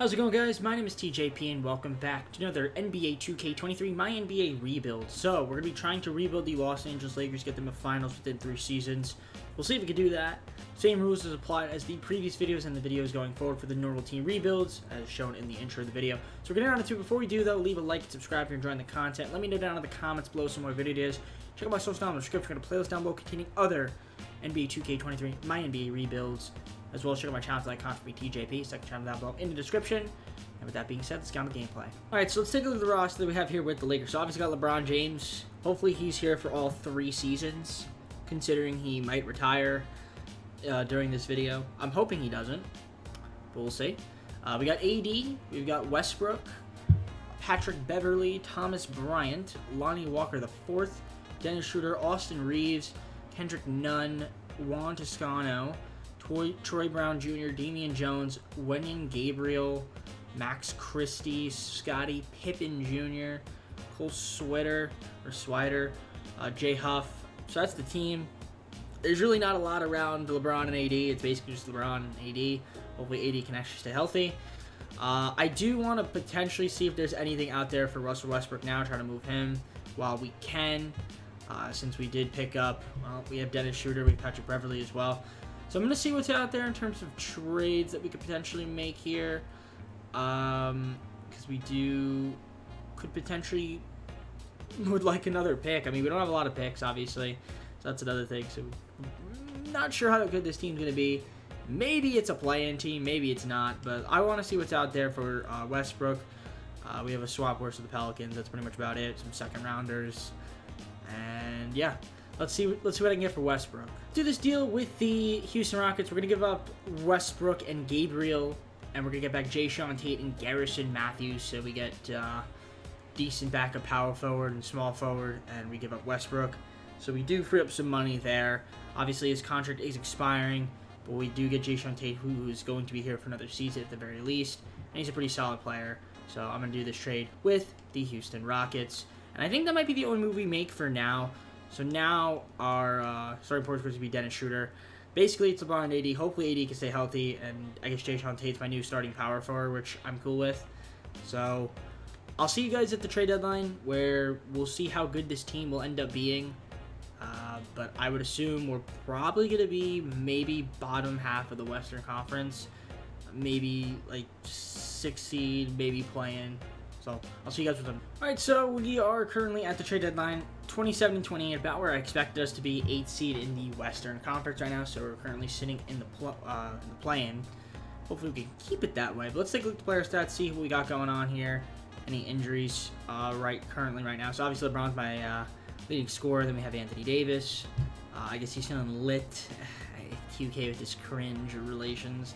How's it going, guys? My name is TJP and welcome back to another NBA 2K23 MyNBA rebuild. So, we're going to be trying to rebuild the Los Angeles Lakers, get them to finals within 3 seasons. We'll see if we can do that. Same rules as applied as the previous videos and the videos going forward for the normal team rebuilds, as shown in the intro of the video. So, we're going to get on to it. Before we do, though, leave a like and subscribe if you're enjoying the content. Let me know down in the comments below some more video ideas. Check out my social down in the description. We're going to playlist down below containing other NBA 2K23 MyNBA rebuilds, as well as check out my channel like constantly TJP, second channel down below in the description. And with that being said, let's get on the gameplay. Alright, so let's take a look at the roster that we have here with the Lakers. So obviously got LeBron James. Hopefully he's here for all 3 seasons, considering he might retire during this video. I'm hoping he doesn't, but we'll see. We got AD, we've got Westbrook, Patrick Beverley, Thomas Bryant, Lonnie Walker IV, Dennis Schroeder, Austin Reeves, Kendrick Nunn, Juan Toscano, Troy Brown Jr., Damian Jones, Wenyen Gabriel, Max Christie, Scottie Pippen Jr., Cole Swider, Jay Huff. So that's the team. There's really not a lot around LeBron and AD. It's basically just LeBron and AD. Hopefully AD can actually stay healthy. I do want to potentially see if there's anything out there for Russell Westbrook now, try to move him while we can. Since we did pick up, we have Dennis Schroeder, we have Patrick Beverley as well. So I'm going to see what's out there in terms of trades that we could potentially make here. Because we could potentially would like another pick. I mean, we don't have a lot of picks, obviously. So that's another thing. So I'm not sure how good this team's going to be. Maybe it's a play-in team. Maybe it's not. But I want to see what's out there for Westbrook. We have a swap worse with the Pelicans. That's pretty much about it. Some second-rounders. And, yeah. Let's see what I can get for Westbrook. Do this deal with the Houston Rockets. We're going to give up Westbrook and Gabriel, and we're going to get back Jayshawn Tate and Garrison Matthews, so we get decent backup power forward and small forward, and we give up Westbrook. So we do free up some money there. Obviously, his contract is expiring, but we do get Jayshawn Tate, who is going to be here for another season at the very least, and he's a pretty solid player. So I'm going to do this trade with the Houston Rockets, and I think that might be the only move we make for now. So now our starting point is going to be Dennis Schroeder. Basically, it's LeBron and AD. Hopefully, AD can stay healthy, and I guess Jayshawn Tate's my new starting power forward, which I'm cool with. So I'll see you guys at the trade deadline, where we'll see how good this team will end up being. But I would assume we're probably going to be maybe bottom half of the Western Conference. Maybe like 6th seed, maybe playing. So I'll see you guys with them. Alright, so we are currently at the trade deadline, 27-28, about where I expected us to be, 8th seed in the Western Conference right now. So we're currently sitting in the play-in. Hopefully we can keep it that way. But let's take a look at the player stats, see what we got going on here. Any injuries currently right now. So obviously LeBron's my leading scorer. Then we have Anthony Davis. I guess he's feeling lit. 2K with his cringe relations.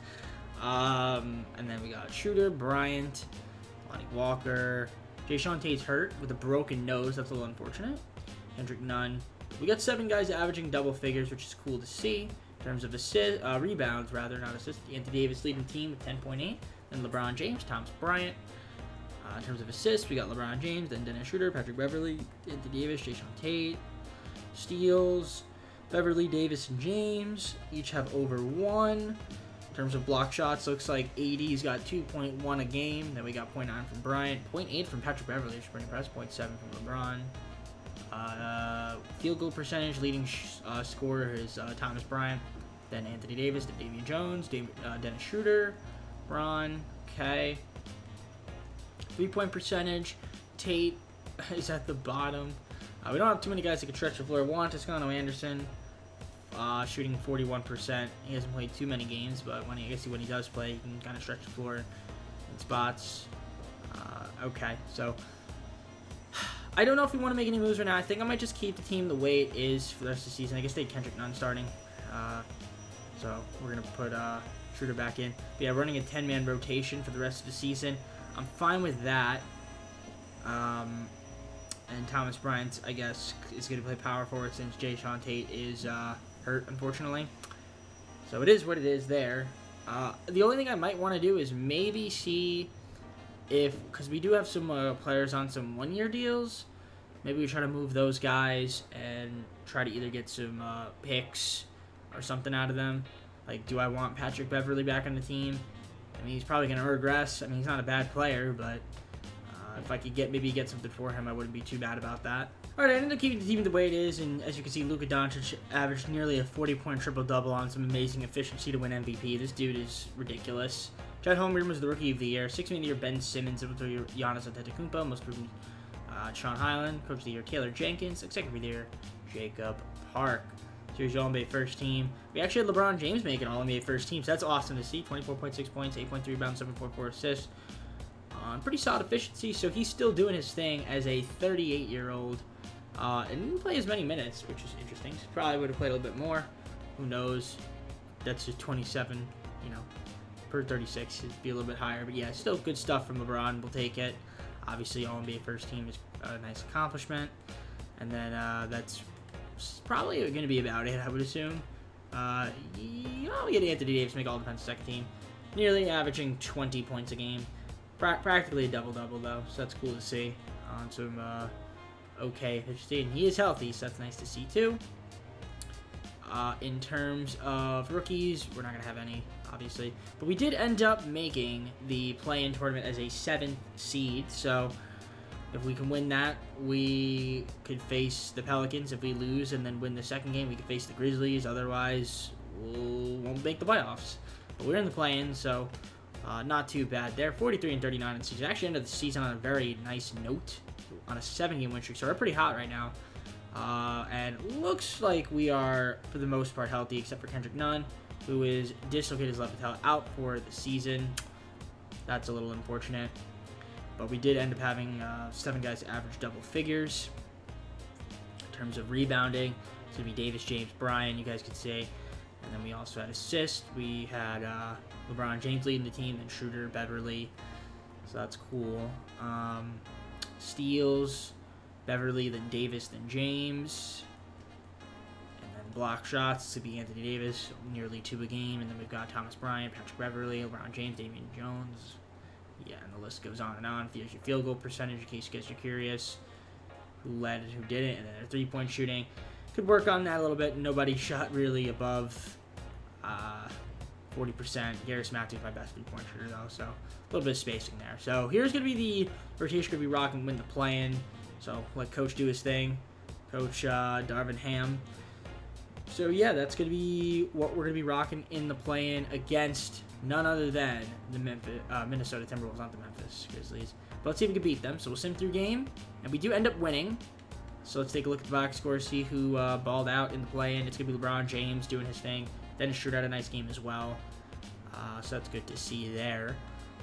And then we got Schroeder, Bryant, Lonnie Walker. Jayshawn Tate's hurt with a broken nose. That's a little unfortunate. Kendrick Nunn. We got 7 guys averaging double figures, which is cool to see. In terms of rebounds, rather, not assists. Anthony Davis leading the team with 10.8. Then LeBron James, Thomas Bryant. In terms of assists, we got LeBron James, then Dennis Schroeder, Patrick Beverley, Anthony Davis, Jayshawn Tate. Steals, Beverley, Davis, and James each have over 1. In terms of block shots, looks like AD's got 2.1 a game. Then we got 0.9 from Bryant, 0.8 from Patrick Beverley, which is pretty impressive, 0.7 from LeBron. Field goal percentage, leading scorer is Thomas Bryant, then Anthony Davis, then Damian Jones, Dennis Schroeder, Bron, okay. 3-point percentage, Tate is at the bottom. We don't have too many guys that can stretch the floor. Juan Toscano Anderson, shooting 41%. He hasn't played too many games, but when he does play, he can kind of stretch the floor in spots. Okay, so I don't know if we want to make any moves right now. I think I might just keep the team the way it is for the rest of the season. I guess they had Kendrick Nunn starting, so we're gonna put Schroeder back in. But yeah, running a 10-man rotation for the rest of the season. I'm fine with that. And Thomas Bryant, I guess, is going to play power forward since Jayshawn Tate is hurt, unfortunately. So it is what it is there. The only thing I might want to do is maybe see if, because we do have some players on some one-year deals, maybe we try to move those guys and try to either get some picks or something out of them. Like, do I want Patrick Beverley back on the team? I mean, he's probably going to regress. I mean, he's not a bad player, but if I could maybe get something for him, I wouldn't be too bad about that. All right, I ended up keeping the team the way it is, and as you can see, Luka Doncic averaged nearly a 40-point triple-double on some amazing efficiency to win MVP. This dude is ridiculous. Chet Holmgren was the Rookie of the Year. 6th Man of the Year, Ben Simmons. 7th Man of the Year, Giannis Antetokounmpo. Most improved, Sean Highland. Coach of the Year, Taylor Jenkins. 2nd Man of the Year, Jacob Park. Here's your All-NBA first team. We actually had LeBron James make an All-NBA first team, so that's awesome to see. 24.6 points, 8.3 rebounds, 7.4 assists. Pretty solid efficiency, so he's still doing his thing as a 38-year-old. And didn't play as many minutes, which is interesting. He probably would have played a little bit more. Who knows? That's just 27, per 36. It'd be a little bit higher. But yeah, still good stuff from LeBron. We'll take it. Obviously, All-NBA first team is a nice accomplishment. And then that's probably going to be about it, I would assume. We get Anthony Davis make All-Defensive second team. Nearly averaging 20 points a game. Practically a double-double, though, so that's cool to see on some okay efficiency. And he is healthy, so that's nice to see, too. In terms of rookies, we're not going to have any, obviously. But we did end up making the play-in tournament as a 7th seed, so if we can win that, we could face the Pelicans. If we lose and then win the second game, we could face the Grizzlies. Otherwise, we won't make the playoffs. But we're in the play-in, so not too bad there. 43-39 in the season. Actually ended the season on a very nice note on a 7-game win streak, so we're pretty hot right now. And looks like we are, for the most part, healthy, except for Kendrick Nunn, who is dislocated his left patella, out for the season. That's a little unfortunate. But we did end up having 7 guys average double figures. In terms of rebounding, it's going to be Davis, James, Bryan, you guys could say. And then we also had assists. We had LeBron James leading the team, then Schroeder, Beverly. So that's cool. Steals, Beverly, then Davis, then James. And then block shots to be Anthony Davis, nearly 2 a game. And then we've got Thomas Bryant, Patrick Beverly, LeBron James, Damian Jones. Yeah, and the list goes on and on. Here's your field goal percentage in case you guys are curious. Who led and who didn't. And then their 3-point shooting. Could work on that a little bit. Nobody shot really above 40%. Garris Matthews, my best 3-point shooter, though. So a little bit of spacing there. So here's going to be the rotation. Going to be rocking, win the play-in. So let Coach do his thing. Coach Darvin Ham. So yeah, that's going to be what we're going to be rocking in the play-in against none other than the Minnesota Timberwolves, not the Memphis Grizzlies. But let's see if we can beat them. So we'll sim through game. And we do end up winning. So let's take a look at the box score, see who balled out in the play-in. It's going to be LeBron James doing his thing. Dennis Schroeder had a nice game as well. So that's good to see there.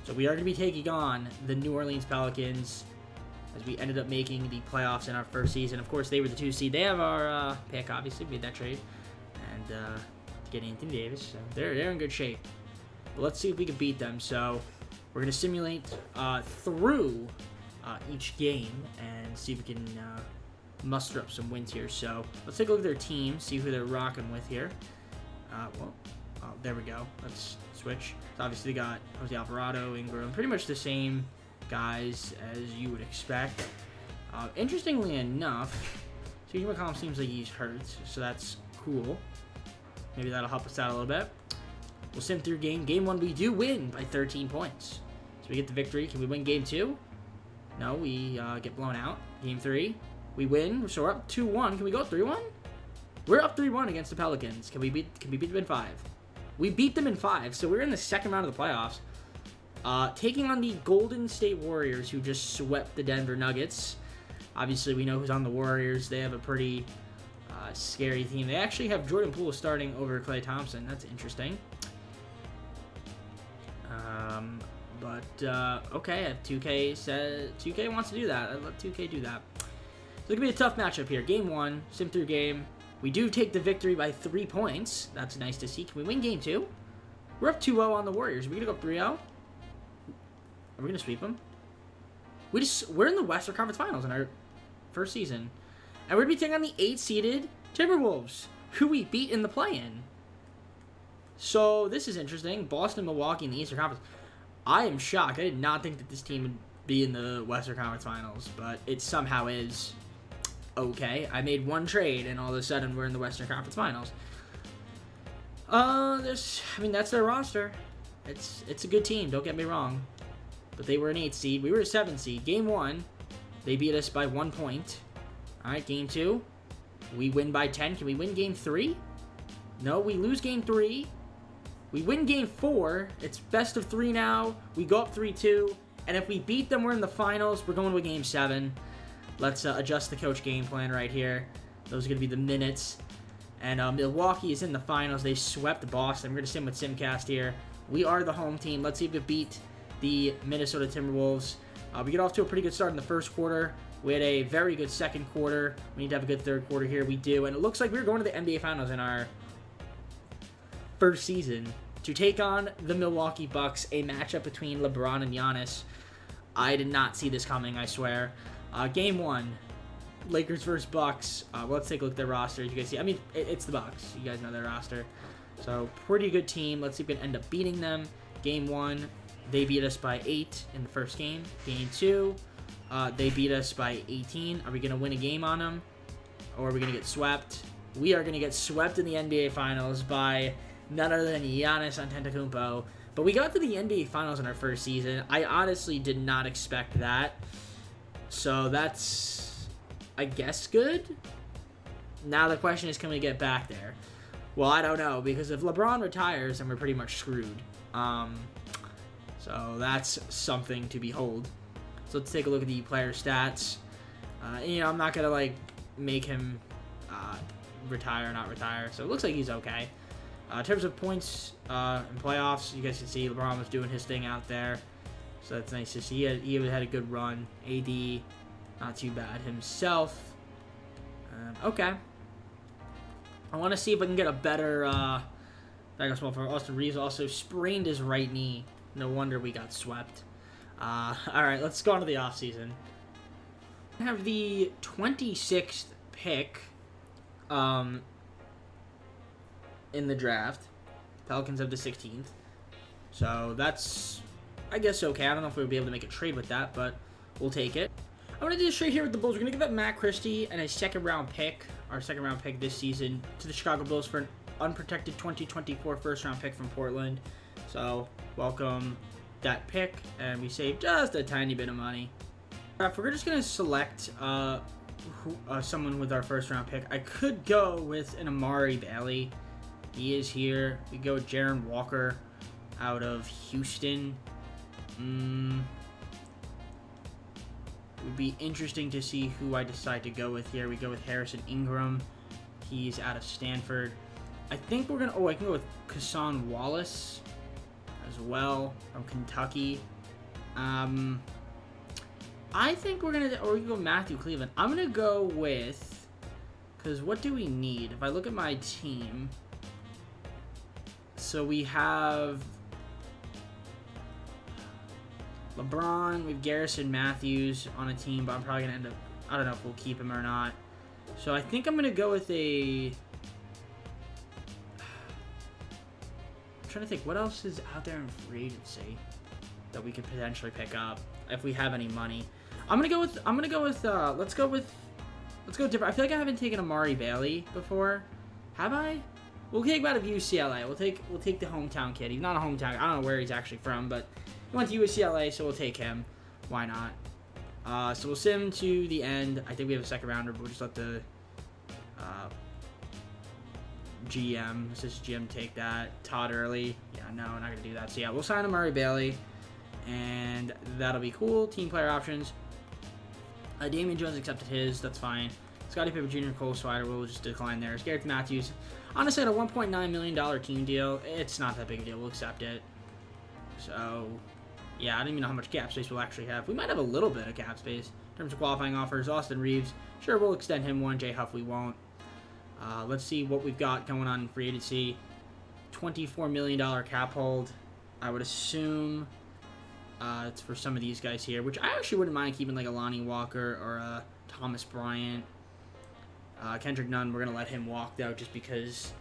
So we are going to be taking on the New Orleans Pelicans as we ended up making the playoffs in our first season. Of course, they were the 2 seed. They have our pick, obviously. We made that trade. And to get Anthony Davis. So they're in good shape. But let's see if we can beat them. So we're going to simulate through each game and see if we can muster up some wins here. So let's take a look at their team, see who they're rocking with here. There we go. Let's switch. So obviously they got Jose Alvarado, Ingram, pretty much the same guys as you would expect. Interestingly enough, CJ McCollum seems like he's hurt, so that's cool. Maybe that'll help us out a little bit. We'll sim through game. Game 1, we do win by 13 points. So we get the victory. Can we win game 2? No, we get blown out. Game 3, we win. So we're up 2-1. Can we go 3-1? We're up 3-1 against the Pelicans. Can we beat them in 5? We beat them in 5, so we're in the second round of the playoffs. Taking on the Golden State Warriors, who just swept the Denver Nuggets. Obviously, we know who's on the Warriors. They have a pretty scary team. They actually have Jordan Poole starting over Klay Thompson. That's interesting. Okay, 2K wants to do that. I'll let 2K do that. So it's going to be a tough matchup here. Game 1, sim through game. We do take the victory by 3 points. That's nice to see. Can we win game 2? We're up 2-0 on the Warriors. Are we going to go 3-0? Are we going to sweep them? We're in the Western Conference Finals in our first season. And we're going to be taking on the 8-seeded Timberwolves, who we beat in the play-in. So this is interesting. Boston, Milwaukee in the Eastern Conference. I am shocked. I did not think that this team would be in the Western Conference Finals, but it somehow is. Okay, I made one trade, and all of a sudden we're in the Western Conference Finals. That's their roster. It's a good team, don't get me wrong. But they were an 8 seed. We were a 7 seed. Game 1, they beat us by 1 point. Alright, Game 2, we win by 10. Can we win Game 3? No, we lose Game 3. We win Game 4. It's best of 3 now. We go up 3-2. And if we beat them, we're in the finals. We're going to a Game 7. Let's adjust the coach game plan right here. Those are going to be the minutes. And Milwaukee is in the finals. They swept Boston. We're going to sim with Simcast here. We are the home team. Let's see if we beat the Minnesota Timberwolves. We get off to a pretty good start in the first quarter. We had a very good second quarter. We need to have a good third quarter here. We do. And it looks like we're going to the NBA Finals in our first season to take on the Milwaukee Bucks, a matchup between LeBron and Giannis. I did not see this coming, I swear. Game 1, Lakers versus Bucks. Let's take a look at their roster. As you guys see, I mean, it's the Bucks. You guys know their roster. So, pretty good team. Let's see if we can end up beating them. Game 1, they beat us by 8 in the first game. Game 2, they beat us by 18. Are we going to win a game on them? Or are we going to get swept? We are going to get swept in the NBA Finals by none other than Giannis Antetokounmpo. But we got to the NBA Finals in our first season. I honestly did not expect that. So that's, I guess, good. Now the question is, can we get back there? Well, I don't know, because if LeBron retires, then we're pretty much screwed. So that's something to behold. So let's take a look at the player stats. I'm not going to, make him retire or not retire. So it looks like he's okay. In terms of points in playoffs, you guys can see LeBron was doing his thing out there. So that's nice to see. He had a good run. AD, not too bad himself. Okay. I want to see if I can get a better backup spot for Austin Reeves. Also sprained his right knee. No wonder we got swept. All right, let's go on to the offseason. I have the 26th pick in the draft. Pelicans have the 16th. So that's, I guess, okay. I don't know if we'll be able to make a trade with that, but we'll take it. I'm going to do this trade here with the Bulls. We're going to give up Matt Christie and a second-round pick, our second-round pick this season, to the Chicago Bulls for an unprotected 2024 first-round pick from Portland. So, welcome that pick, and we saved just a tiny bit of money. If we're just going to select someone with our first-round pick, I could go with an Amari Bailey. He is here. We go with Jaren Walker out of Houston. It would be interesting to see who I decide to go with here. We go with Harrison Ingram. He's out of Stanford. I think we're going to... Oh, I can go with Kassan Wallace as well from Kentucky. I think we're going to... Or we can go Matthew Cleveland. I'm going to go with... Because what do we need? If I look at my team... So we have... LeBron, we have Garrison Matthews on a team, but I'm probably going to end up... I don't know if we'll keep him or not. So I think I'm going to go with a... I'm trying to think, what else is out there in free agency that we could potentially pick up if we have any money? Let's go different. I feel like I haven't taken Amari Bailey before. Have I? We'll take him out of UCLA. We'll take the hometown kid. He's not a hometown. I don't know where he's actually from, but he went to UCLA, so we'll take him. Why not? So we'll sim to the end. I think we have a second rounder, but we'll just let the GM take that. Todd Early. Yeah, no, we're not going to do that. So yeah, we'll sign Amari Bailey, and that'll be cool. Team player options. Damian Jones accepted his. That's fine. Scottie Pippen Jr. Cole Swider will just decline there. Garrett Matthews. Honestly, at a $1.9 million team deal, it's not that big a deal. We'll accept it. So, yeah, I don't even know how much cap space we'll actually have. We might have a little bit of cap space in terms of qualifying offers. Austin Reeves, sure, we'll extend him one. Jay Huff, we won't. Let's see what we've got going on in free agency. $24 million cap hold. I would assume it's for some of these guys here, which I actually wouldn't mind keeping, like a Lonnie Walker or a Thomas Bryant. Kendrick Nunn, we're going to let him walk, though, just because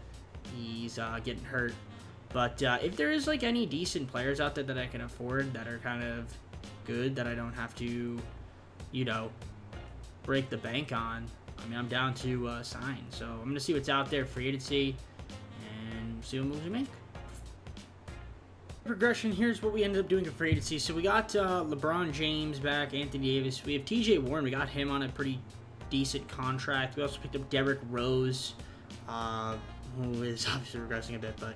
he's getting hurt. But if there is, like, any decent players out there that I can afford that are kind of good, that I don't have to, break the bank on, I mean, I'm down to sign. So I'm going to see what's out there, free agency, and see what moves we make. Progression, here's what we ended up doing for free agency. So we got LeBron James back, Anthony Davis. We have TJ Warren. We got him on a pretty decent contract. We also picked up Derrick Rose, who is obviously regressing a bit, but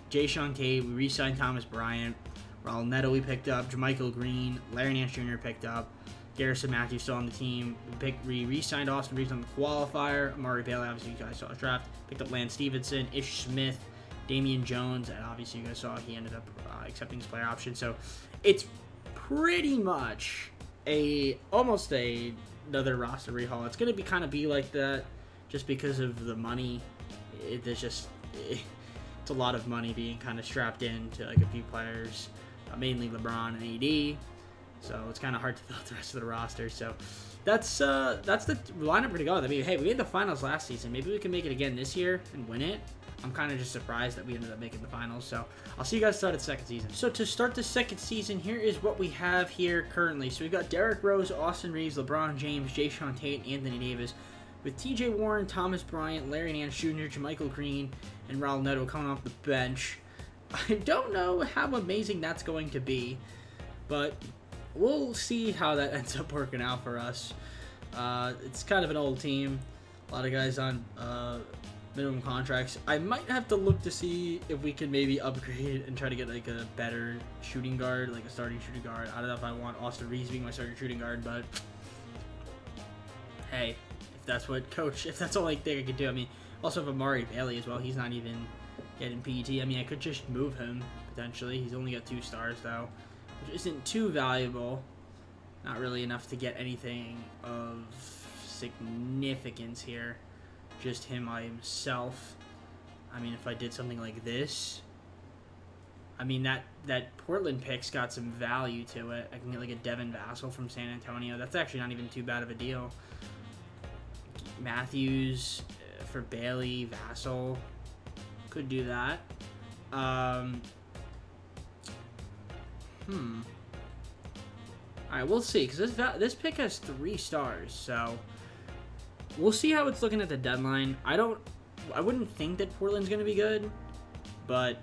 Jayshawn Tate. We re-signed Thomas Bryant. Raul Neto we picked up. JaMychal Green. Larry Nance Jr. picked up. Garrison Matthews still on the team. We re-signed Austin Reeves on the qualifier. Amari Bailey, obviously you guys saw his draft. Picked up Lance Stevenson, Ish Smith, Damian Jones, and obviously you guys saw he ended up accepting his player option. So it's pretty much almost another roster rehaul. It's going to be like that just because of the money. It's a lot of money being kind of strapped into like a few players, mainly LeBron and AD. So it's kind of hard to fill out the rest of the roster. So that's the lineup we're going to go with. I mean, hey, we made the finals last season. Maybe we can make it again this year and win it. I'm kind of just surprised that we ended up making the finals. So I'll see you guys start at the second season. So to start the second season, here is what we have here currently. So we've got Derrick Rose, Austin Reeves, LeBron James, Jayshawn Tate, Anthony Davis, with TJ Warren, Thomas Bryant, Larry Nance Jr., JaMychal Green, and Raul Neto coming off the bench. I don't know how amazing that's going to be, but we'll see how that ends up working out for us. It's kind of an old team. A lot of guys on minimum contracts. I might have to look to see if we can maybe upgrade and try to get like a better shooting guard, like a starting shooting guard. I don't know if I want Austin Reeves being my starting shooting guard, but hey, if that's the only thing I could do. I mean, also have Amari Bailey as well. He's not even getting PET. I mean, I could just move him potentially. He's only got 2 stars though, which isn't too valuable. Not really enough to get anything of significance here. Just him by himself. I mean, if I did something like this, I mean, that Portland pick's got some value to it. I can get like a Devin Vassell from San Antonio. That's actually not even too bad of a deal. Matthews for Bailey, Vassell. Could do that. Alright, we'll see, because this pick has 3 stars, so we'll see how it's looking at the deadline. I wouldn't think that Portland's going to be good, but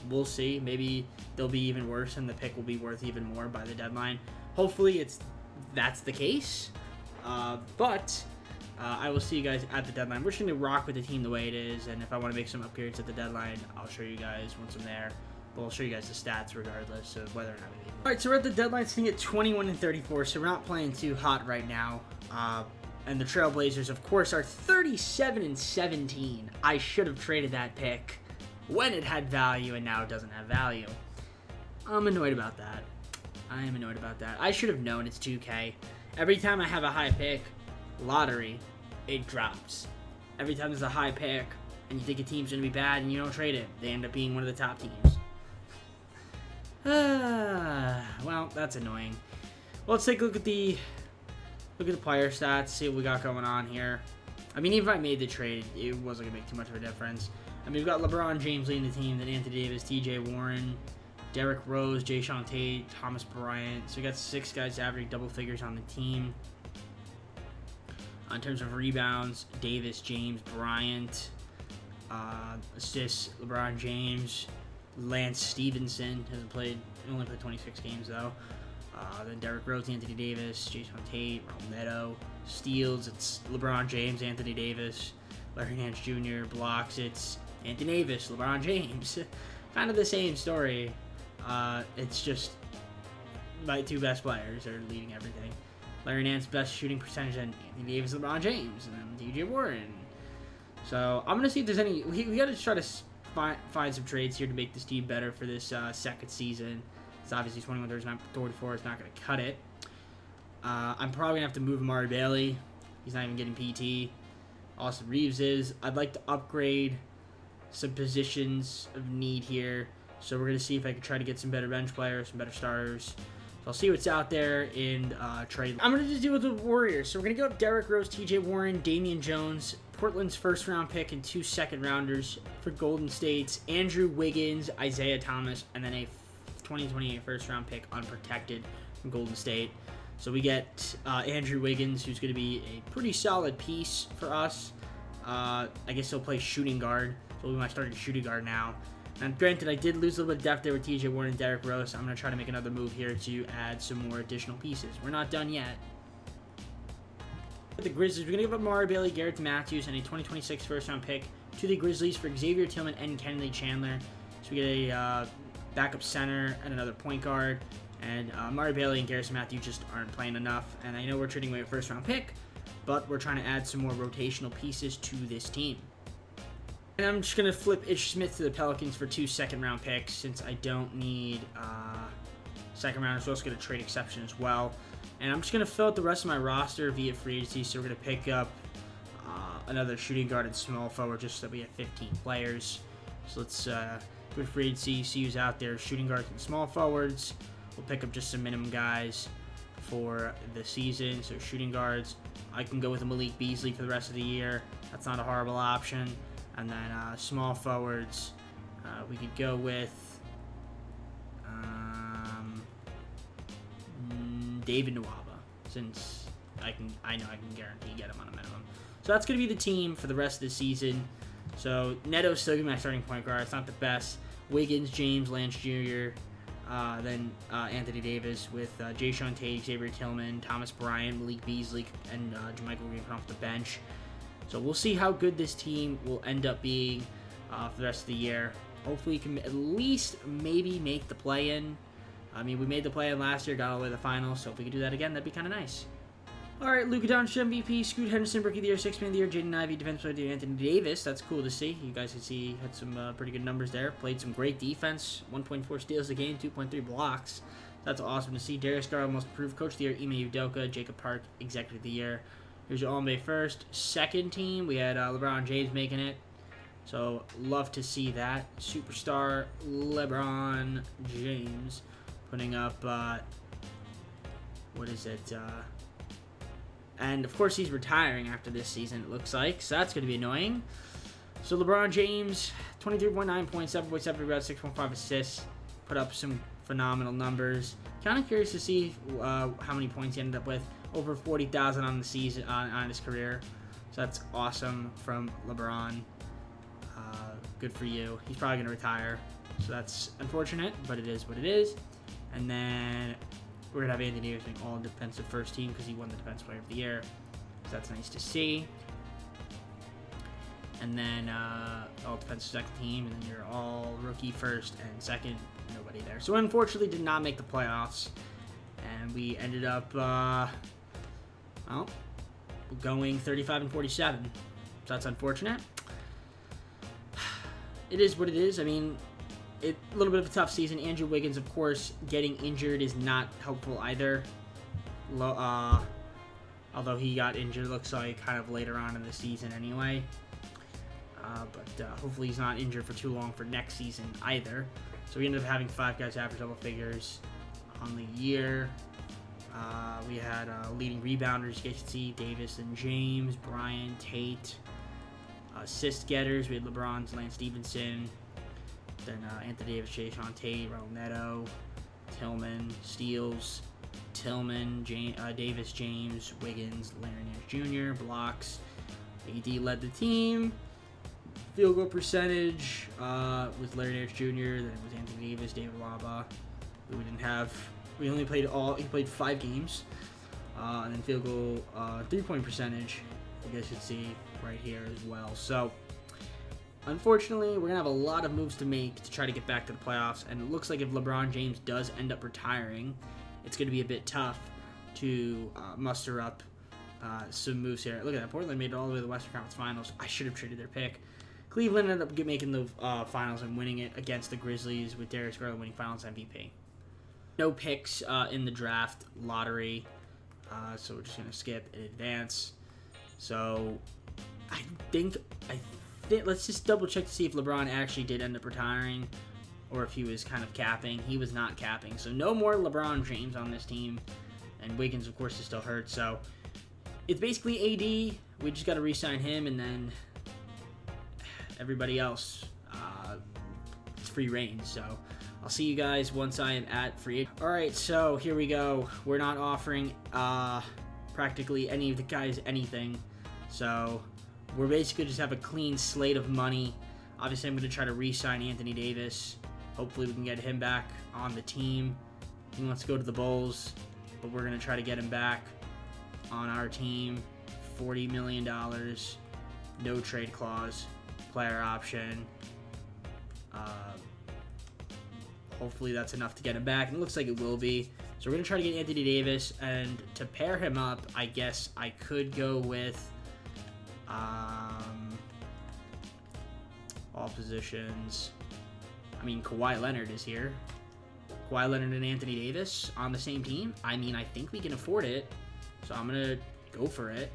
we'll see. Maybe they'll be even worse, and the pick will be worth even more by the deadline. Hopefully that's the case, but I will see you guys at the deadline. We're just going to rock with the team the way it is, and if I want to make some upgrades at the deadline, I'll show you guys once I'm there. But I'll show you guys the stats regardless of whether or not we need. Alright, so we're at the deadline sitting at 21-34, so we're not playing too hot right now. And the Trailblazers, of course, are 37-17. I should have traded that pick when it had value, and now it doesn't have value. I'm annoyed about that. I am annoyed about that. I should have known it's 2K. Every time I have a high pick, lottery, it drops. Every time there's a high pick, and you think a team's going to be bad, and you don't trade it, they end up being one of the top teams. Well, that's annoying. Well, let's take a look at the player stats, see what we got going on here. I mean, even if I made the trade, it wasn't going to make too much of a difference. I mean, we've got LeBron James leading the team, then Anthony Davis, TJ Warren, Derrick Rose, Jayshawn Tate, Thomas Bryant. So we got 6 guys averaging double figures on the team. In terms of rebounds, Davis, James, Bryant. Assists, LeBron James. Lance Stevenson only played 26 games though. Then Derrick Rose, Anthony Davis, Jayshawn Tate, Raul Neto. Steals, it's LeBron James, Anthony Davis. Larry Nance Jr. Blocks, it's Anthony Davis, LeBron James. Kind of the same story. It's just my 2 best players are leading everything. Larry Nance best shooting percentage, and Anthony Davis, LeBron James, and then TJ Warren. So I'm gonna see if there's any. We gotta try to find some trades here to make this team better for this second season. It's obviously 21-34. It's not going to cut it. I'm probably going to have to move Amari Bailey. He's not even getting PT. Austin Reeves is. I'd like to upgrade some positions of need here. So we're going to see if I can try to get some better bench players, some better starters. So I'll see what's out there in trade. I'm going to just deal with the Warriors. So we're going to go up Derrick Rose, TJ Warren, Damian Jones, Portland's first-round pick and 2 second-rounders for Golden State's Andrew Wiggins, Isaiah Thomas, and then a 2028 first-round pick unprotected from Golden State. So we get Andrew Wiggins, who's going to be a pretty solid piece for us. I guess he'll play shooting guard. So he'll be my starting shooting guard now. And granted, I did lose a little bit of depth there with TJ Warren and Derrick Rose. I'm going to try to make another move here to add some more additional pieces. We're not done yet. With the Grizzlies, we're going to give up Mario Bailey, Garrett Matthews, and a 2026 first-round pick to the Grizzlies for Xavier Tillman and Kennedy Chandler. So we get a backup center and another point guard. And Mario Bailey and Garrett Matthews just aren't playing enough. And I know we're trading away a first-round pick, but we're trying to add some more rotational pieces to this team. And I'm just going to flip Ish Smith to the Pelicans for 2 second-round picks since I don't need second rounders. We're also going to trade exception as well. And I'm just going to fill out the rest of my roster via free agency. So we're going to pick up another shooting guard and small forward just so that we have 15 players. So let's go to free agency, see who's out there. Shooting guards and small forwards. We'll pick up just some minimum guys for the season. So shooting guards, I can go with a Malik Beasley for the rest of the year. That's not a horrible option. And then small forwards, we could go with David Nwaba, since I know I can guarantee get him on a minimum. So that's going to be the team for the rest of the season. So Neto's still going to be my starting point guard. It's not the best. Wiggins, James, Lance Jr., then Anthony Davis with Jayshawn Tate, Xavier Tillman, Thomas Bryant, Malik Beasley, and JaMychal Green off the bench. So we'll see how good this team will end up being for the rest of the year. Hopefully we can at least maybe make the play-in. I mean, we made the play-in last year, got all the way to the finals, so if we could do that again, that'd be kind of nice. All right, Luka Doncic MVP, Scoot Henderson Rookie of the Year, Sixth Man of the Year, Jaden Ivey Defensive Player of the Year, Anthony Davis. That's cool to see. You guys can see he had some pretty good numbers there. Played some great defense, 1.4 steals a game, 2.3 blocks. That's awesome to see. Darius Garland, Most Improved Coach of the Year, Ime Udoka, Jacob Park, Executive of the Year. Here's your All-NBA first. Second team, we had LeBron James making it. So, love to see that. Superstar LeBron James putting up, what is it? And, of course, he's retiring after this season, it looks like. So, that's going to be annoying. So, LeBron James, 23.9 points, 7.7 rebounds, 6.5 assists. Put up some phenomenal numbers. Kind of curious to see how many points he ended up with. Over 40,000 on the season, on his career. So that's awesome from LeBron. Good for you. He's probably going to retire. So that's unfortunate, but it is what it is. And then we're going to have Anthony Davis being all defensive first team because he won the Defensive Player of the Year. So that's nice to see. And then all defensive second team, and then you're all rookie first and second. Nobody there. So unfortunately did not make the playoffs. And we ended up... well, going 35-47. So that's unfortunate. It is what it is. I mean, a little bit of a tough season. Andrew Wiggins, of course, getting injured is not helpful either. Although he got injured, looks like, kind of later on in the season anyway. But hopefully he's not injured for too long for next season either. So we ended up having 5 guys average double figures on the year. We had leading rebounders, you guys can see, Davis and James, Bryant, Tate. Assist getters, we had LeBron's Lance Stevenson. Then Anthony Davis, Jayshawn Tate, Raul Neto, Tillman, Steals, Tillman, Davis, James, Wiggins, Larry Nance Jr., blocks. AD led the team. Field goal percentage was Larry Nance Jr., then it was Anthony Davis, David Waba. We only played he played 5 games. And then field goal 3-point percentage, you guys should see right here as well. So, unfortunately, we're going to have a lot of moves to make to try to get back to the playoffs. And it looks like if LeBron James does end up retiring, it's going to be a bit tough to muster up some moves here. Look at that. Portland made it all the way to the Western Conference Finals. I should have traded their pick. Cleveland ended up making the finals and winning it against the Grizzlies with Darius Garland winning Finals MVP. No picks in the draft lottery, so we're just going to skip and advance. So I think let's just double check to see if LeBron actually did end up retiring or if he was kind of capping. He was not capping, so no more LeBron James on this team. And Wiggins, of course, is still hurt. So it's basically AD. We just got to re-sign him, and then everybody else, it's free reign. So I'll see you guys once I am at free. All right, so here we go. We're not offering practically any of the guys anything. So we're basically just have a clean slate of money. Obviously, I'm going to try to re-sign Anthony Davis. Hopefully, we can get him back on the team. He wants to go to the Bulls, but we're going to try to get him back on our team. $40 million, no trade clause, player option. Hopefully that's enough to get him back, and it looks like it will be. So we're going to try to get Anthony Davis, and to pair him up, I guess I could go with all positions. I mean, Kawhi Leonard is here. Kawhi Leonard and Anthony Davis on the same team. I mean, I think we can afford it, so I'm going to go for it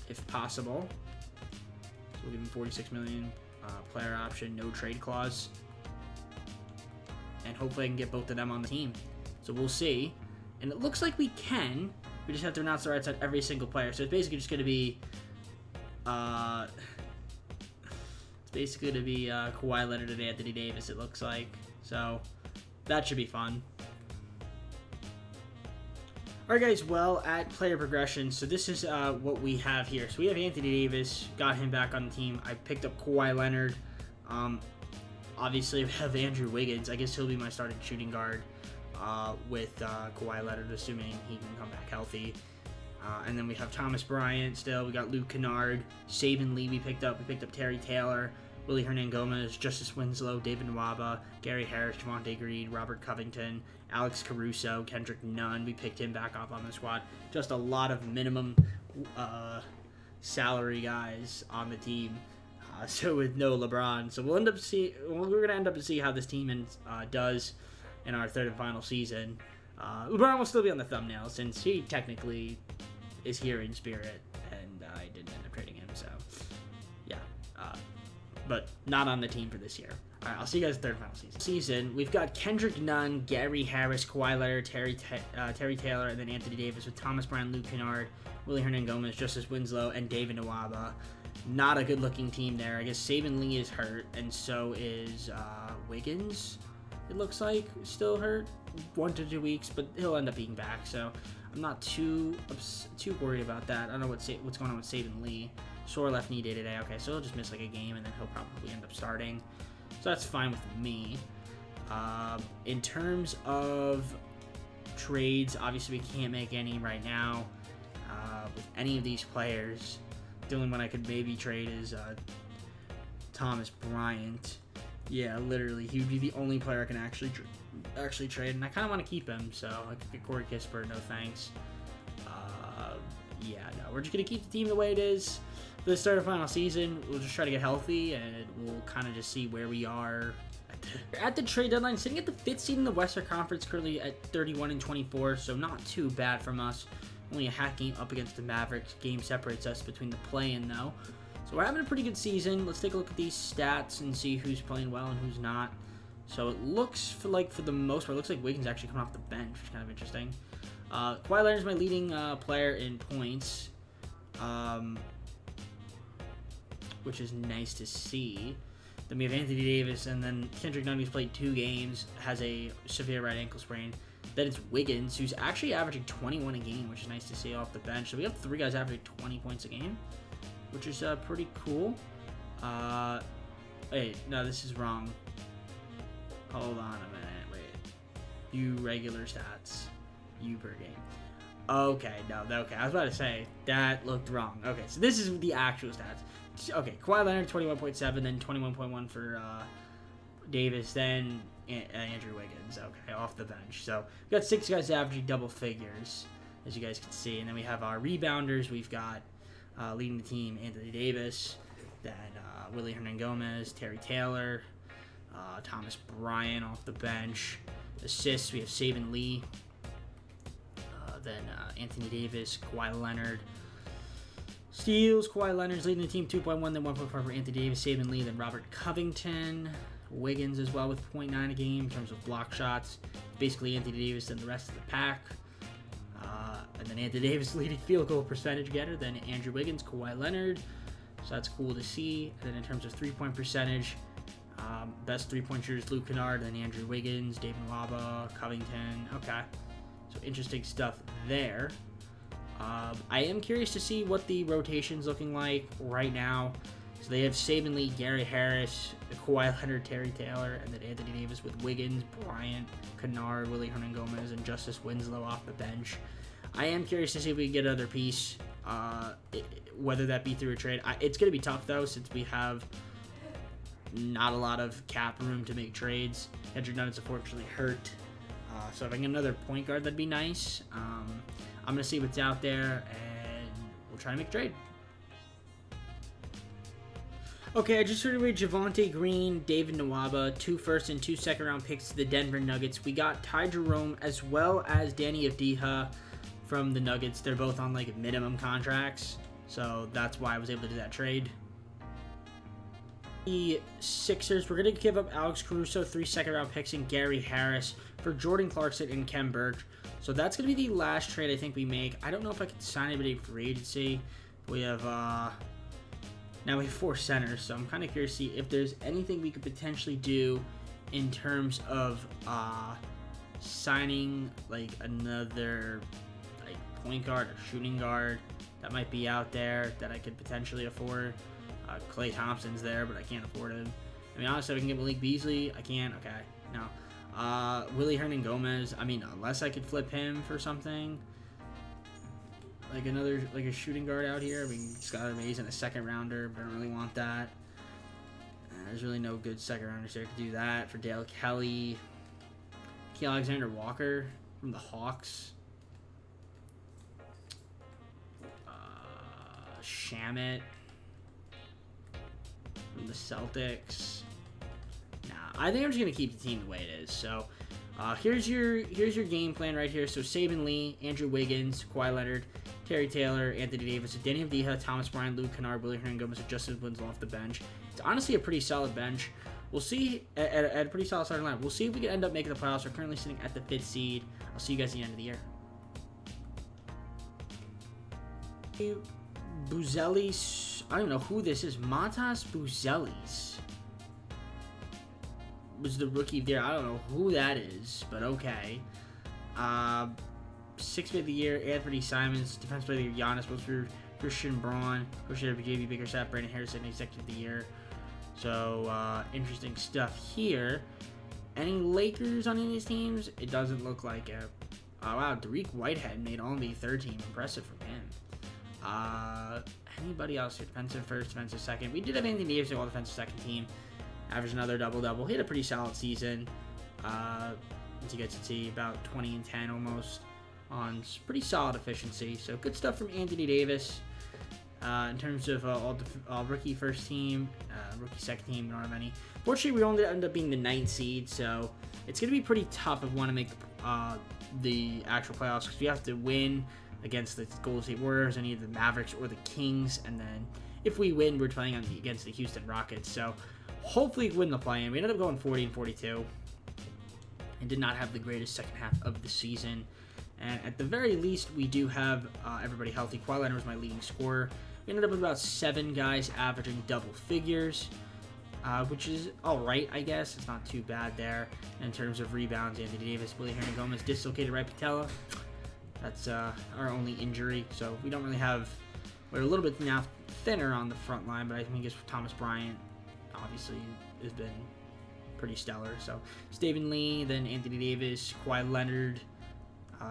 if possible. So we'll give him $46 million, player option, no trade clause. And hopefully I can get both of them on the team. So we'll see. And it looks like we can. We just have to announce the rights on every single player. So it's basically just going to be... Kawhi Leonard and Anthony Davis, it looks like. So that should be fun. Alright guys, well, at player progression, so this is what we have here. So we have Anthony Davis, got him back on the team. I picked up Kawhi Leonard. Obviously, we have Andrew Wiggins. I guess he'll be my starting shooting guard with Kawhi Leonard, assuming he can come back healthy. And then we have Thomas Bryant still. We got Luke Kennard, Saben Lee we picked up. We picked up Terry Taylor, Willie Hernangomez, Justice Winslow, David Nwaba, Gary Harris, Javonte Green, Robert Covington, Alex Caruso, Kendrick Nunn. We picked him back up on the squad. Just a lot of minimum salary guys on the team. So with no LeBron, so we're gonna end up to see how this team does in our third and final season. LeBron will still be on the thumbnail since he technically is here in spirit, and I didn't end up trading him. So yeah, but not on the team for this year. All right, I'll see you guys in the third and final season. We've got Kendrick Nunn, Gary Harris, Kawhi Leonard, Terry Taylor, and then Anthony Davis with Thomas Bryant, Luke Kennard, Willie Hernangomez, Justice Winslow, and David Nwaba. Not a good-looking team there. I guess Saben Lee is hurt, and so is Wiggins. It looks like still hurt, 1 to 2 weeks, but he'll end up being back. So I'm not too worried about that. I don't know what's going on with Saben Lee. Sore left knee day today. Okay, so he'll just miss like a game, and then he'll probably end up starting. So that's fine with me. In terms of trades, obviously we can't make any right now with any of these players. The only one I could maybe trade is Thomas Bryant. Yeah, literally, he would be the only player I can actually trade, and I kind of want to keep him. So I could get Corey Kispert, no thanks. Yeah, no, we're just gonna keep the team the way it is for the start of final season. We'll just try to get healthy, and we'll kind of just see where we are at the trade deadline. Sitting at the 5th seed in the Western Conference, currently at 31-24, so not too bad from us. Only a half game up against the Mavericks. Game separates us between the play-in, though. So we're having a pretty good season. Let's take a look at these stats and see who's playing well and who's not. So it looks for the most part, it looks like Wiggins actually coming off the bench, which is kind of interesting. Kawhi Leonard is my leading player in points, which is nice to see. Then we have Anthony Davis, and then Kendrick Nunn, who's played 2 games, has a severe right ankle sprain. Then it's Wiggins, who's actually averaging 21 a game, which is nice to see off the bench. So we have 3 guys averaging 20 points a game, which is pretty cool. Wait, no, this is wrong. Hold on a minute, wait. You regular stats, you per game. Okay, no, okay. I was about to say, that looked wrong. Okay, so this is the actual stats. Okay, Kawhi Leonard, 21.7, then 21.1 for Davis, then Andrew Wiggins, okay, off the bench. So we've got 6 guys averaging double figures, as you guys can see. And then we have our rebounders. We've got leading the team, Anthony Davis, then Willie Hernangomez, Terry Taylor, Thomas Bryant off the bench. Assists, we have Saben Lee, then Anthony Davis, Kawhi Leonard. Steals, Kawhi Leonard's leading the team, 2.1, then 1.5 for Anthony Davis, Saben Lee, then Robert Covington. Wiggins as well with 0.9 a game in terms of block shots. Basically Anthony Davis and the rest of the pack. And then Anthony Davis leading field goal percentage getter, then Andrew Wiggins, Kawhi Leonard. So that's cool to see. And then in terms of 3-point percentage, best 3-point shooters, Luke Kennard, then Andrew Wiggins, David Nwaba, Covington. Okay. So interesting stuff there. I am curious to see what the rotation's looking like right now. So they have Saban Lee, Gary Harris, Kawhi Leonard, Terry Taylor, and then Anthony Davis with Wiggins, Bryant, Kennard, Willie Hernan-Gomez, and Justice Winslow off the bench. I am curious to see if we can get another piece, whether that be through a trade. It's going to be tough, though, since we have not a lot of cap room to make trades. Andrew Nunn's unfortunately hurt. So if I can get another point guard, that'd be nice. I'm going to see what's out there, and we'll try to make a trade. Okay, I just heard away Javonte Green, David Nwaba, 2 first and 2 second round picks to the Denver Nuggets. We got Ty Jerome as well as Danny Avdija from the Nuggets. They're both on like minimum contracts, so that's why I was able to do that trade. The Sixers, we're going to give up Alex Caruso, 3 second round picks, and Gary Harris for Jordan Clarkson and Kem Birch. So that's going to be the last trade I think we make. I don't know if I can sign anybody for agency. We have, now we have 4 centers, so I'm kind of curious to see if there's anything we could potentially do in terms of signing like another like point guard or shooting guard that might be out there that I could potentially afford. Klay Thompson's there, but I can't afford him. I mean, honestly, if I can get Malik Beasley, I can't. Okay, no. Willie Hernan-Gomez, I mean, unless I could flip him for something. Like a shooting guard out here. I mean, Skylar Mays in a second rounder, but I don't really want that. There's really no good second rounders there to do that. For Dale Kelly, Alexander Walker from the Hawks, Shamet from the Celtics. Nah, I think I'm just gonna keep the team the way it is. So here's your game plan right here. So Saban Lee, Andrew Wiggins, Kawhi Leonard, Terry Taylor, Anthony Davis, Danny Avdija, Thomas Bryant, Luke Kennard, Willie Hernan-Gomez, and Justice Winslow off the bench. It's honestly a pretty solid bench. We'll see at a pretty solid starting line. We'll see if we can end up making the playoffs. We're currently sitting at the 5th seed. I'll see you guys at the end of the year. Buzelis, I don't know who this is. Matas Buzelis was the rookie there. I don't know who that is, but okay. 6th of the year, Anthony Simons. Defensive player of the year, Giannis. Most for Christian Braun. Coach of JV Bickerstaff, Brandon Harrison, Executive of the Year. So, interesting stuff here. Any Lakers on any of these teams? It doesn't look like it. Oh, wow, Dariq Whitehead made All-NBA 3rd team. Impressive from him. Anybody else here? Defensive first, defensive second. We did have Anthony Davis all defensive second team. Averaged another double-double. He had a pretty solid season. As you get to see, about 20 and 10 almost on pretty solid efficiency. So good stuff from Anthony Davis. In terms of all rookie first team, rookie second team, we don't have any. Fortunately, we only end up being the 9th seed, so it's going to be pretty tough if we want to make the actual playoffs, because we have to win against the Golden State Warriors, any of the Mavericks or the Kings, and then if we win, we're playing against the Houston Rockets. So hopefully we win the play-in. We ended up going 40-42 and did not have the greatest second half of the season. And at the very least, we do have everybody healthy. Kawhi Leonard was my leading scorer. We ended up with about 7 guys averaging double figures, which is all right, I guess. It's not too bad there. And in terms of rebounds, Anthony Davis, Willie Hernan-Gomez, dislocated right patella. That's our only injury. So we don't really have... We're a little bit now thinner on the front line, but I think it's Thomas Bryant, obviously, has been pretty stellar. So Saban Lee, then Anthony Davis, Kawhi Leonard.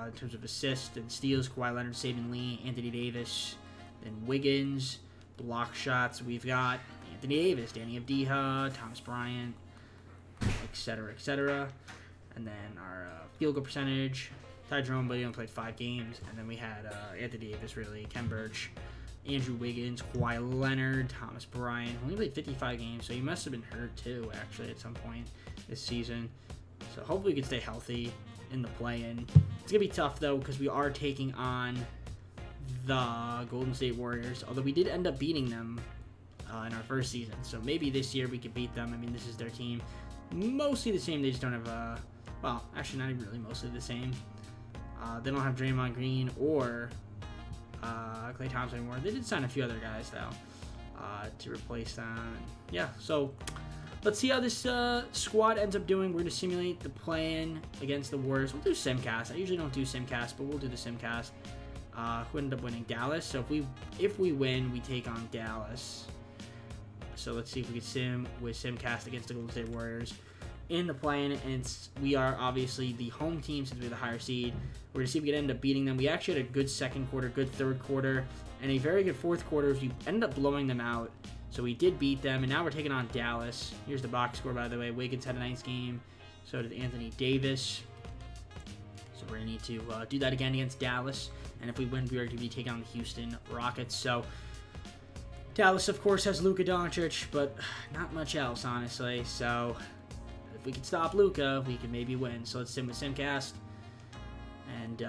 In terms of assists and steals, Kawhi Leonard, Saban Lee, Anthony Davis, then Wiggins. Block shots, we've got Anthony Davis, Danny Avdija, Thomas Bryant, etc., etc. And then our field goal percentage, Ty Jerome, but he only played 5 games. And then we had Anthony Davis, really, Kem Birch, Andrew Wiggins, Kawhi Leonard, Thomas Bryant. Only played 55 games, so he must have been hurt too, actually, at some point this season. So hopefully we can stay healthy in the play-in. It's going to be tough, though, because we are taking on the Golden State Warriors, although we did end up beating them in our first season. So maybe this year we could beat them. I mean, this is their team. Mostly the same. They just don't have, well, actually not even really mostly the same. They don't have Draymond Green or Klay Thompson anymore. They did sign a few other guys, though, to replace them. And yeah, so let's see how this squad ends up doing. We're going to simulate the play-in against the Warriors. We'll do Simcast. I usually don't do Simcast, but we'll do the Simcast. Who ended up winning? Dallas. So if we win, we take on Dallas. So let's see if we can sim with Simcast against the Golden State Warriors in the play-in. And we are obviously the home team since we're the higher seed. We're going to see if we can end up beating them. We actually had a good second quarter, good third quarter, and a very good fourth quarter. We ended up blowing them out. So we did beat them, and now we're taking on Dallas. Here's the box score, by the way. Wiggins had a nice game. So did Anthony Davis. So we're going to need to do that again against Dallas. And if we win, we are going to be taking on the Houston Rockets. So Dallas, of course, has Luka Doncic, but not much else, honestly. So if we can stop Luka, we can maybe win. So let's sim with Simcast and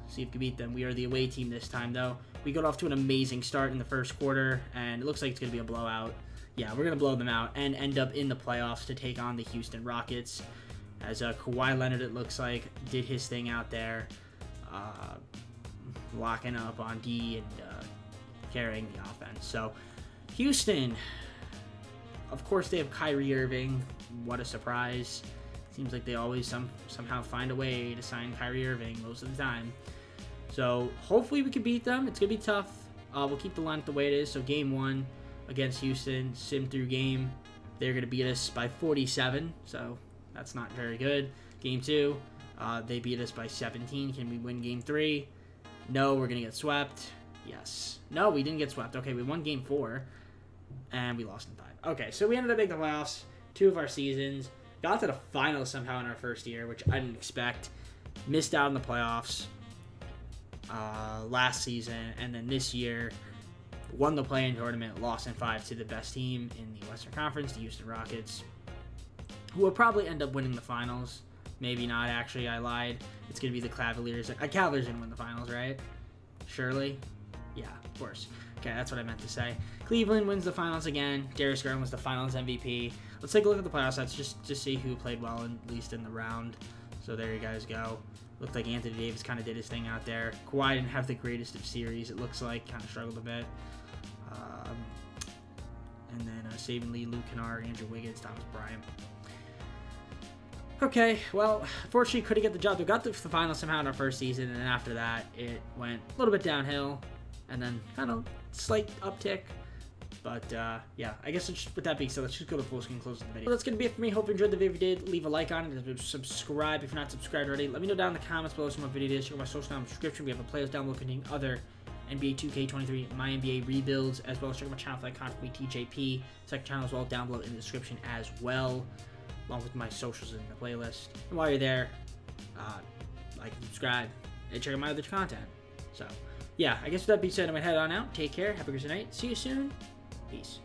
see if we can beat them. We are the away team this time, though. We got off to an amazing start in the first quarter, and it looks like it's going to be a blowout. Yeah, we're going to blow them out and end up in the playoffs to take on the Houston Rockets. As Kawhi Leonard, it looks like, did his thing out there, locking up on D and carrying the offense. So Houston, of course, they have Kyrie Irving. What a surprise. Seems like they always somehow find a way to sign Kyrie Irving most of the time. So hopefully we can beat them. It's going to be tough. We'll keep the line the way it is. So game 1 against Houston, sim through game. They're going to beat us by 47. So that's not very good. Game 2, they beat us by 17. Can we win game 3? No, we're going to get swept. Yes. No, we didn't get swept. Okay, we won game 4, and we lost in 5. Okay, so we ended up making the playoffs 2 of our seasons. Got to the finals somehow in our first year, which I didn't expect. Missed out on the playoffs last season, and then this year won the play-in tournament, lost in 5 to the best team in the Western Conference, the Houston Rockets, who will probably end up winning the finals. Maybe not, actually. I lied. It's going to be the Cavaliers. Cavaliers didn't win the finals, right? Surely? Yeah, of course. Okay, that's what I meant to say. Cleveland wins the finals again. Darius Garland was the finals MVP. Let's take a look at the playoff sets just to see who played well, at least in the round. So there you guys go. Looked like Anthony Davis kind of did his thing out there. Kawhi didn't have the greatest of series, it looks like. Kind of struggled a bit. And then Saban Lee, Luke Kennard, Andrew Wiggins, Thomas Bryant. Okay, well, unfortunately, couldn't get the job. We got to the finals somehow in our first season, and then after that, it went a little bit downhill, and then kind of slight uptick. But, yeah, I guess with that being said, let's just go to full screen and close the video. Well, that's going to be it for me. Hope you enjoyed the video. If you did, leave a like on it. Subscribe if you're not subscribed already. Let me know down in the comments below some more video ideas. Check out my social down in the description. We have a playlist down below containing other NBA 2K23 MyNBA rebuilds, as well as check out my channel for that content for me, TJP. Second channel as well down below in the description as well, along with my socials in the playlist. And while you're there, like and subscribe and check out my other content. So, yeah, I guess with that being said, I'm going to head on out. Take care. Have a good night. See you soon. Peace.